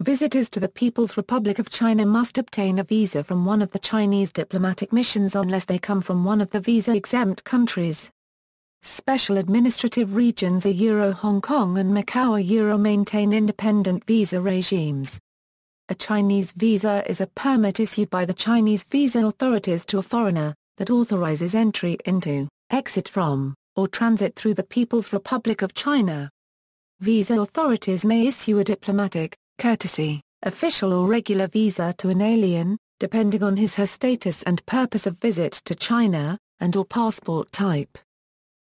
Visitors to the People's Republic of China must obtain a visa from one of the Chinese diplomatic missions unless they come from one of the visa-exempt countries. Special administrative regions Hong Kong and Macau maintain independent visa regimes. A Chinese visa is a permit issued by the Chinese visa authorities to a foreigner, that authorizes entry into, exit from, or transit through the People's Republic of China. Visa authorities may issue a diplomatic, courtesy, official or regular visa to an alien, depending on his/her status and purpose of visit to China, and/or passport type.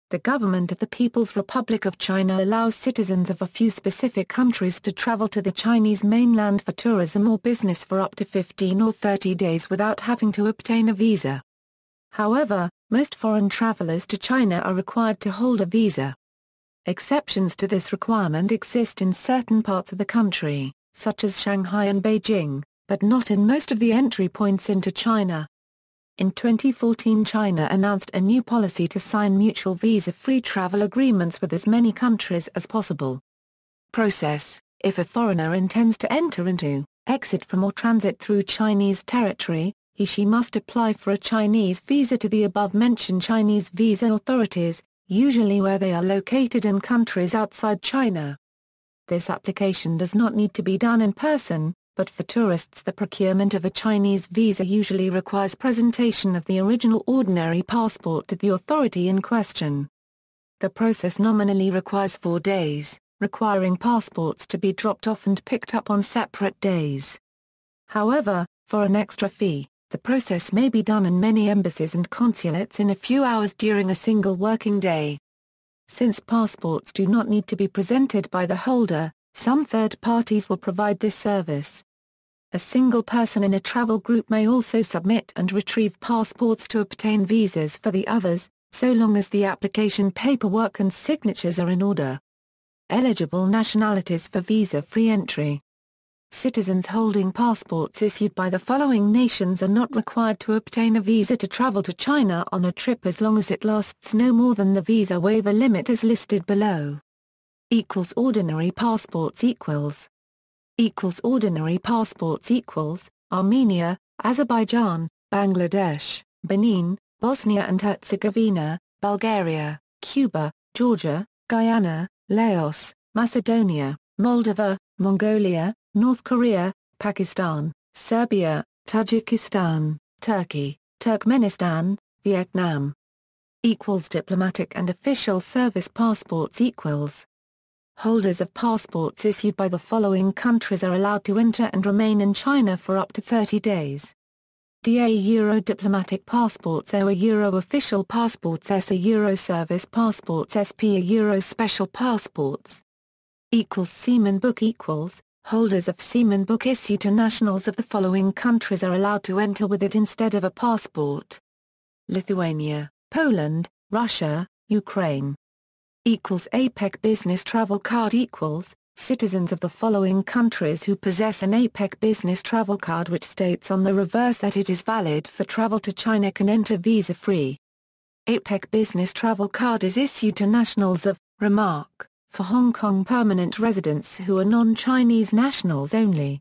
The government of the People's Republic of China allows citizens of a few specific countries to travel to the Chinese mainland for tourism or business for up to 15 or 30 days without having to obtain a visa. However, most foreign travelers to China are required to hold a visa. Exceptions to this requirement exist in certain parts of the country, such as Shanghai and Beijing, but not in most of the entry points into China. In 2014, China announced a new policy to sign mutual visa-free travel agreements with as many countries as possible. Process: if a foreigner intends to enter into, exit from or transit through Chinese territory, he/she must apply for a Chinese visa to the above-mentioned Chinese visa authorities, usually where they are located in countries outside China. This application does not need to be done in person, but for tourists the procurement of a Chinese visa usually requires presentation of the original ordinary passport to the authority in question. The process nominally requires 4 days, requiring passports to be dropped off and picked up on separate days. However, for an extra fee, the process may be done in many embassies and consulates in a few hours during a single working day. Since passports do not need to be presented by the holder, some third parties will provide this service. A single person in a travel group may also submit and retrieve passports to obtain visas for the others, so long as the application paperwork and signatures are in order. Eligible nationalities for visa-free entry. Citizens holding passports issued by the following nations are not required to obtain a visa to travel to China on a trip as long as it lasts no more than the visa waiver limit as listed below. Ordinary passports ordinary passports Armenia, Azerbaijan, Bangladesh, Benin, Bosnia and Herzegovina, Bulgaria, Cuba, Georgia, Guyana, Laos, Macedonia, Moldova, Mongolia, North Korea, Pakistan, Serbia, Tajikistan, Turkey, Turkmenistan, Vietnam. Diplomatic and official service passports Holders of passports issued by the following countries are allowed to enter and remain in China for up to 30 days. DA diplomatic passports O official passports S service passports SP special passports. Seaman book Holders of Seaman book issued to nationals of the following countries are allowed to enter with it instead of a passport: Lithuania, Poland, Russia, Ukraine. APEC business travel card Citizens of the following countries who possess an APEC business travel card which states on the reverse that it is valid for travel to China can enter visa-free. APEC business travel card is issued to nationals of, for Hong Kong permanent residents who are non-Chinese nationals only.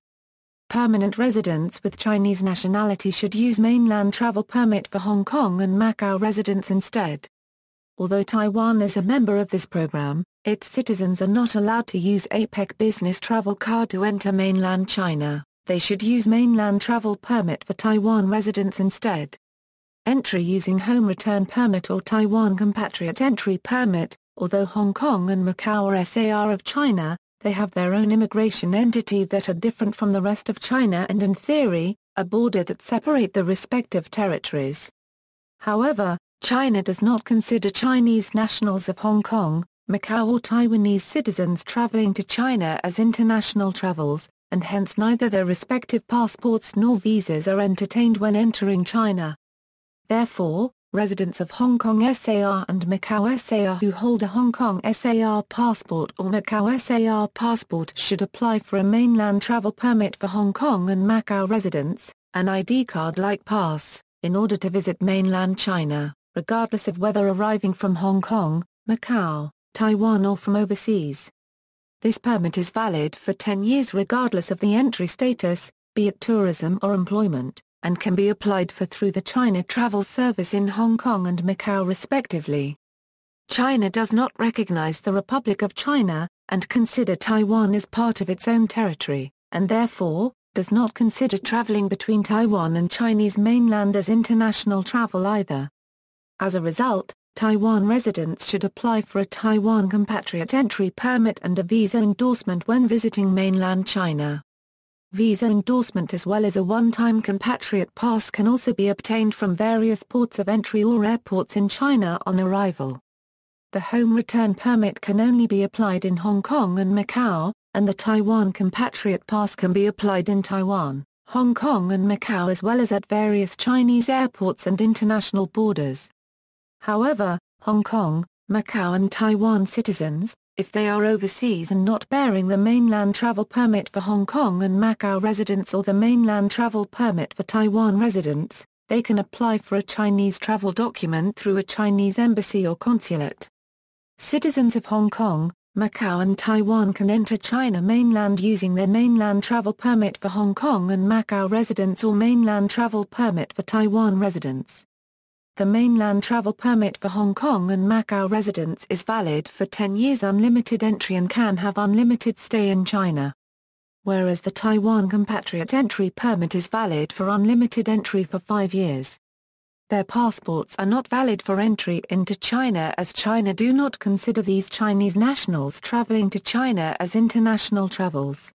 Permanent residents with Chinese nationality should use mainland travel permit for Hong Kong and Macau residents instead. Although Taiwan is a member of this program, its citizens are not allowed to use APEC business travel card to enter mainland China. They should use mainland travel permit for Taiwan residents instead. Entry using home return permit or Taiwan compatriot entry permit. Although Hong Kong and Macau are SAR of China, they have their own immigration entity that are different from the rest of China and in theory, a border that separate the respective territories. However, China does not consider Chinese nationals of Hong Kong, Macau or Taiwanese citizens traveling to China as international travels, and hence neither their respective passports nor visas are entertained when entering China. Therefore, residents of Hong Kong SAR and Macau SAR who hold a Hong Kong SAR passport or Macau SAR passport should apply for a mainland travel permit for Hong Kong and Macau residents, an ID card like pass, in order to visit mainland China, regardless of whether arriving from Hong Kong, Macau, Taiwan or from overseas. This permit is valid for 10 years regardless of the entry status, be it tourism or employment, and can be applied for through the China Travel Service in Hong Kong and Macau respectively. China does not recognize the Republic of China, and consider Taiwan as part of its own territory, and therefore, does not consider traveling between Taiwan and Chinese mainland as international travel either. As a result, Taiwan residents should apply for a Taiwan compatriot entry permit and a visa endorsement when visiting mainland China. Visa endorsement as well as a one-time compatriot pass can also be obtained from various ports of entry or airports in China on arrival. The home return permit can only be applied in Hong Kong and Macau, and the Taiwan compatriot pass can be applied in Taiwan, Hong Kong and Macau as well as at various Chinese airports and international borders. However, Hong Kong, Macau and Taiwan citizens, if they are overseas and not bearing the mainland travel permit for Hong Kong and Macau residents or the mainland travel permit for Taiwan residents, they can apply for a Chinese travel document through a Chinese embassy or consulate. Citizens of Hong Kong, Macau and Taiwan can enter China mainland using their mainland travel permit for Hong Kong and Macau residents or mainland travel permit for Taiwan residents. The mainland travel permit for Hong Kong and Macau residents is valid for 10 years unlimited entry and can have unlimited stay in China. Whereas the Taiwan compatriot entry permit is valid for unlimited entry for 5 years. Their passports are not valid for entry into China as China do not consider these Chinese nationals traveling to China as international travels.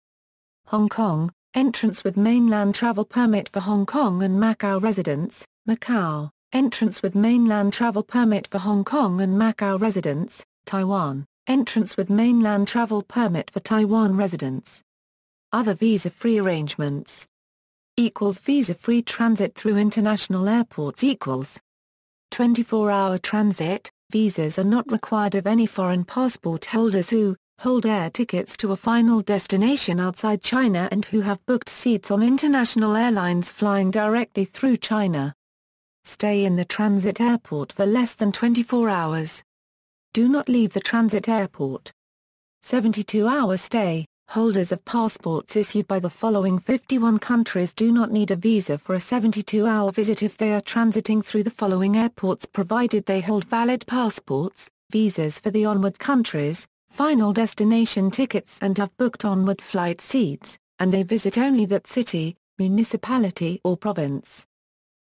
Hong Kong, entrance with mainland travel permit for Hong Kong and Macau residents, Macau. Entrance with mainland travel permit for Hong Kong and Macau residents, Taiwan. Entrance with mainland travel permit for Taiwan residents. Other visa-free arrangements. Visa-free transit through international airports 24-hour transit. Visas are not required of any foreign passport holders who hold air tickets to a final destination outside China and who have booked seats on international airlines flying directly through China. Stay in the transit airport for less than 24 hours. Do not leave the transit airport. 72-hour stay. Holders of passports issued by the following 51 countries do not need a visa for a 72-hour visit if they are transiting through the following airports provided they hold valid passports, visas for the onward countries, final destination tickets and have booked onward flight seats, and they visit only that city, municipality or province.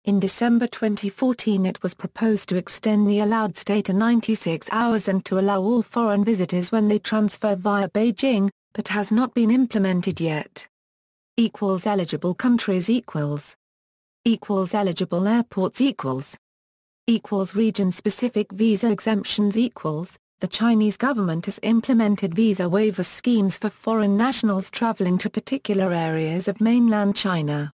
In December 2014 it was proposed to extend the allowed stay to 96 hours and to allow all foreign visitors when they transfer via Beijing, but has not been implemented yet. Eligible countries eligible airports region-specific visa exemptions the Chinese government has implemented visa waiver schemes for foreign nationals traveling to particular areas of mainland China.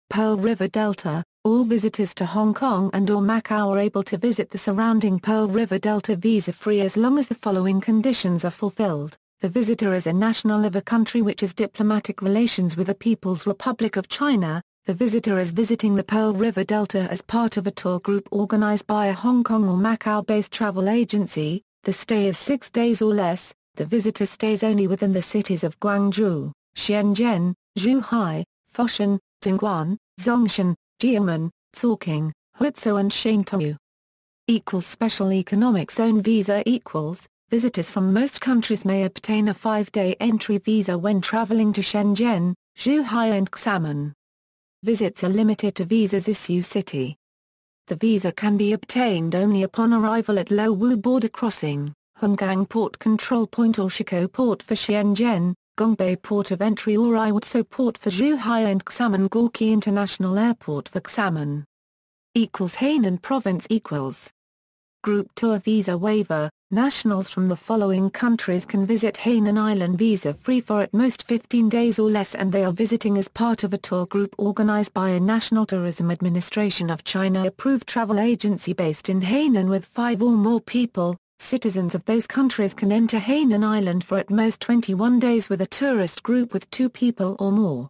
Pearl River Delta. All visitors to Hong Kong and or Macau are able to visit the surrounding Pearl River Delta visa-free as long as the following conditions are fulfilled. The visitor is a national of a country which has diplomatic relations with the People's Republic of China. The visitor is visiting the Pearl River Delta as part of a tour group organized by a Hong Kong or Macau-based travel agency. The stay is 6 days or less. The visitor stays only within the cities of Guangzhou, Shenzhen, Zhuhai, Foshan, Dongguan, Zhongshan, Jiamen, Zhaoqing, Huizhou and Shantou. Special economic zone visa visitors from most countries may obtain a 5-day entry visa when traveling to Shenzhen, Zhuhai and Xiamen. Visits are limited to visas issue city. The visa can be obtained only upon arrival at Luwu border crossing, Hungang port control point or Shiko port for Shenzhen, Gongbei port of entry or Iwatso port for Zhuhai and Xiamen Gorki International Airport for Xiamen. Hainan province Group tour visa waiver. Nationals from the following countries can visit Hainan Island visa-free for at most 15 days or less and they are visiting as part of a tour group organized by a National Tourism Administration of China approved travel agency based in Hainan with 5 or more people. Citizens of those countries can enter Hainan Island for at most 21 days with a tourist group with 2 people or more.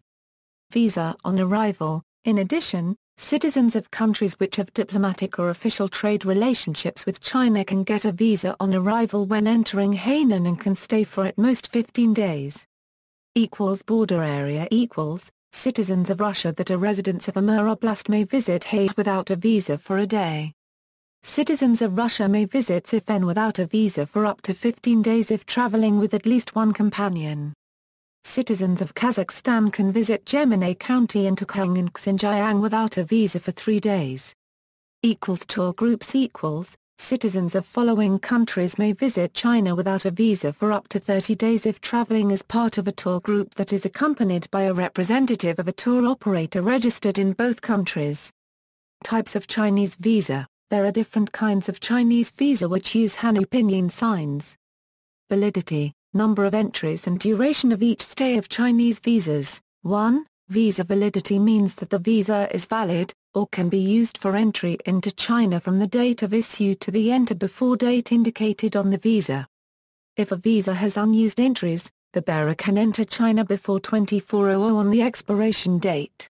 Visa on arrival. In addition, Citizens of countries which have diplomatic or official trade relationships with China can get a visa on arrival when entering Hainan and can stay for at most 15 days. Border area citizens of Russia that are residents of Amur Oblast may visit Hague without a visa for a day. Citizens of Russia may visit Sifen without a visa for up to 15 days if traveling with at least one companion. Citizens of Kazakhstan can visit Gemene County and Tukhang and Xinjiang without a visa for 3 days. Tour groups citizens of following countries may visit China without a visa for up to 30 days if traveling as part of a tour group that is accompanied by a representative of a tour operator registered in both countries. Types of Chinese visa. There are different kinds of Chinese visa which use Hanyu pinyin signs. Validity, number of entries and duration of each stay of Chinese visas. 1. Visa validity means that the visa is valid, or can be used for entry into China from the date of issue to the enter before date indicated on the visa. If a visa has unused entries, the bearer can enter China before 2400 on the expiration date.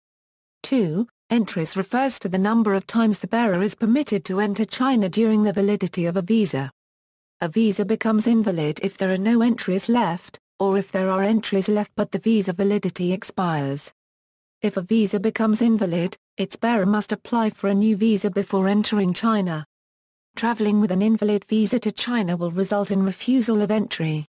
2. Entries refers to the number of times the bearer is permitted to enter China during the validity of a visa. A visa becomes invalid if there are no entries left, or if there are entries left but the visa validity expires. If a visa becomes invalid, its bearer must apply for a new visa before entering China. Traveling with an invalid visa to China will result in refusal of entry.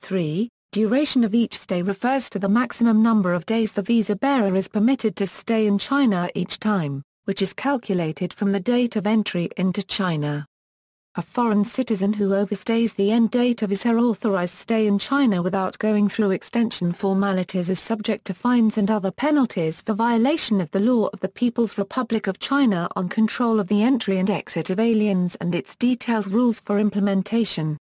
3. Duration of each stay refers to the maximum number of days the visa bearer is permitted to stay in China each time, which is calculated from the date of entry into China. A foreign citizen who overstays the end date of his/her authorized stay in China without going through extension formalities is subject to fines and other penalties for violation of the law of the People's Republic of China on control of the entry and exit of aliens and its detailed rules for implementation.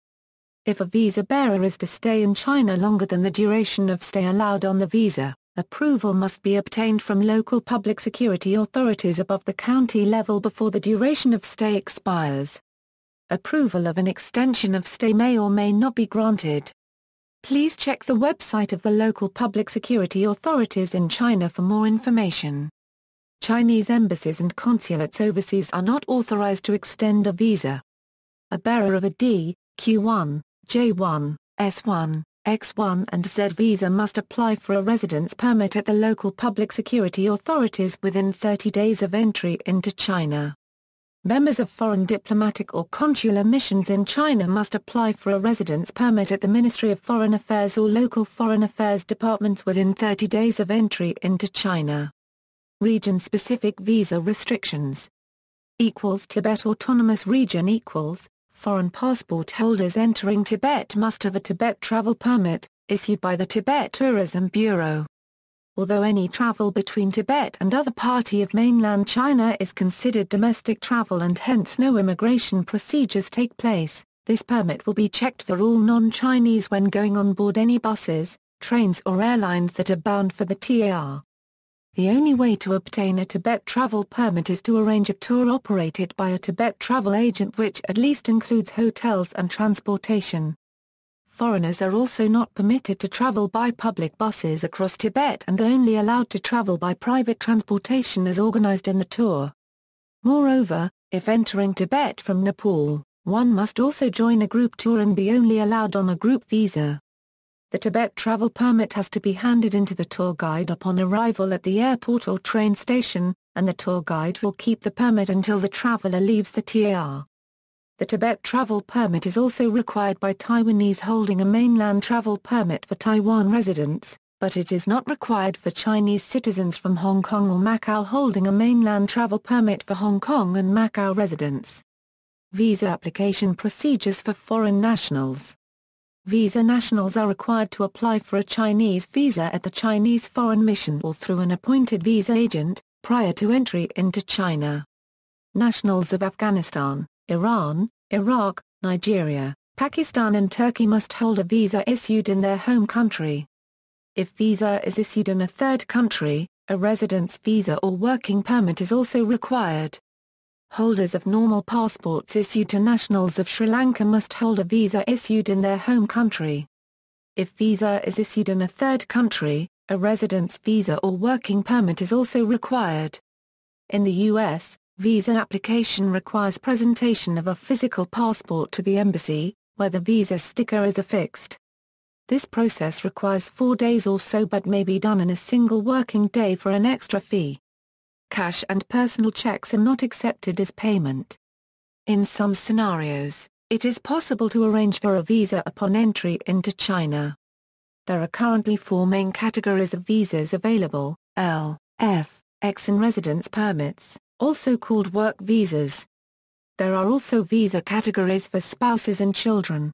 If a visa bearer is to stay in China longer than the duration of stay allowed on the visa, approval must be obtained from local public security authorities above the county level before the duration of stay expires. Approval of an extension of stay may or may not be granted. Please check the website of the local public security authorities in China for more information. Chinese embassies and consulates overseas are not authorized to extend a visa. A bearer of a D, Q1, J1, S1, X1 and Z visa must apply for a residence permit at the local public security authorities within 30 days of entry into China. Members of foreign diplomatic or consular missions in China must apply for a residence permit at the Ministry of Foreign Affairs or local foreign affairs departments within 30 days of entry into China. Region-specific visa restrictions. Tibet Autonomous Region Foreign passport holders entering Tibet must have a Tibet travel permit, issued by the Tibet Tourism Bureau. Although any travel between Tibet and other parts of mainland China is considered domestic travel and hence no immigration procedures take place, this permit will be checked for all non-Chinese when going on board any buses, trains or airlines that are bound for the TAR. The only way to obtain a Tibet travel permit is to arrange a tour operated by a Tibet travel agent which at least includes hotels and transportation. Foreigners are also not permitted to travel by public buses across Tibet and only allowed to travel by private transportation as organized in the tour. Moreover, if entering Tibet from Nepal, one must also join a group tour and be only allowed on a group visa. The Tibet travel permit has to be handed into the tour guide upon arrival at the airport or train station, and the tour guide will keep the permit until the traveler leaves the TAR. The Tibet travel permit is also required by Taiwanese holding a mainland travel permit for Taiwan residents, but it is not required for Chinese citizens from Hong Kong or Macau holding a mainland travel permit for Hong Kong and Macau residents. Visa application procedures for foreign nationals. Visa nationals are required to apply for a Chinese visa at the Chinese Foreign Mission or through an appointed visa agent, prior to entry into China. Nationals of Afghanistan, Iran, Iraq, Nigeria, Pakistan and Turkey must hold a visa issued in their home country. If visa is issued in a third country, a residence visa or working permit is also required. Holders of normal passports issued to nationals of Sri Lanka must hold a visa issued in their home country. If visa is issued in a third country, a residence visa or working permit is also required. In the U.S., visa application requires presentation of a physical passport to the embassy, where the visa sticker is affixed. This process requires 4 days or so but may be done in a single working day for an extra fee. Cash and personal checks are not accepted as payment. In some scenarios, it is possible to arrange for a visa upon entry into China. There are currently 4 main categories of visas available: L, F, X and residence permits, also called work visas. There are also visa categories for spouses and children.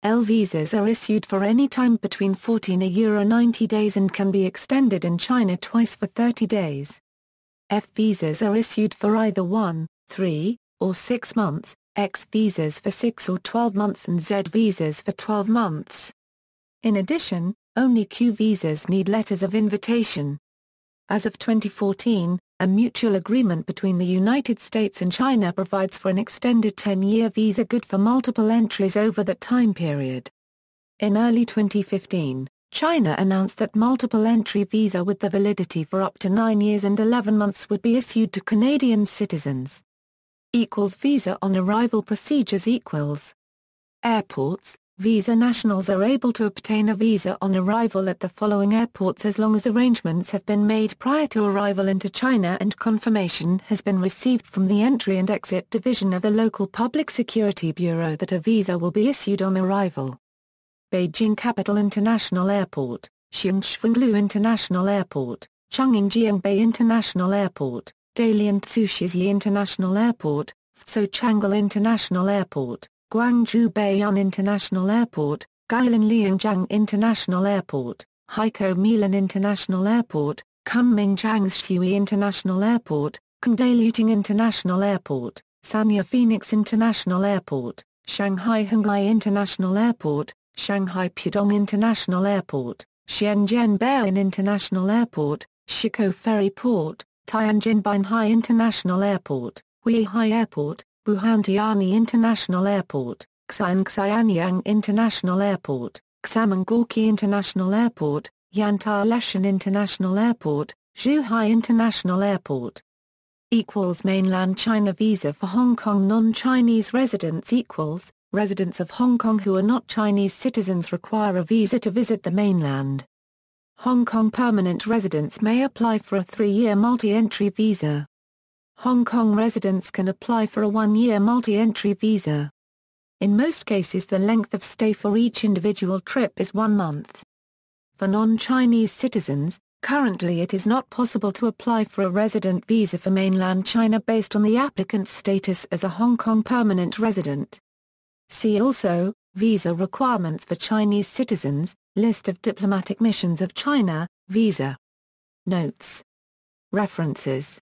L visas are issued for any time between 14 and 90 days and can be extended in China twice for 30 days. F visas are issued for either 1, 3, or 6 months, X visas for 6 or 12 months and Z visas for 12 months. In addition, only Q visas need letters of invitation. As of 2014, a mutual agreement between the United States and China provides for an extended 10-year visa good for multiple entries over that time period. In early 2015, China announced that multiple entry visa with the validity for up to 9 years and 11 months would be issued to Canadian citizens. Visa on arrival procedures equals. Airports. Visa nationals are able to obtain a visa on arrival at the following airports as long as arrangements have been made prior to arrival into China and confirmation has been received from the Entry and Exit Division of the local Public Security Bureau that a visa will be issued on arrival. Beijing Capital International Airport, Xiongshenglu International Airport, Chongqing Jiangbei International Airport, Dalian Tsuchiyi International Airport, Fuzhou Changle International Airport, Guangzhou Baiyun International Airport, Guilin Liangjiang International Airport, Haikou Milan International Airport, Kunming Changshui International Airport, Kangdai Luting International Airport, Sanya Phoenix International Airport, Shanghai Henghai International Airport, Shanghai Pudong International Airport, Shenzhen Baiyun International Airport, Shikoh Ferry Port, Tianjin Binhai International Airport, Weihai Airport, Wuhan Tianyi International Airport, Xi'an Xianyang International Airport, Xiamen Gorki International Airport, Yantai Leshan International Airport, Zhuhai International Airport. Mainland China visa for Hong Kong non-Chinese residents equals, residents of Hong Kong who are not Chinese citizens require a visa to visit the mainland. Hong Kong permanent residents may apply for a 3-year multi-entry visa. Hong Kong residents can apply for a 1-year multi-entry visa. In most cases the length of stay for each individual trip is 1 month. For non-Chinese citizens, currently it is not possible to apply for a resident visa for mainland China based on the applicant's status as a Hong Kong permanent resident. See also, visa requirements for Chinese citizens, list of diplomatic missions of China, visa. Notes. References.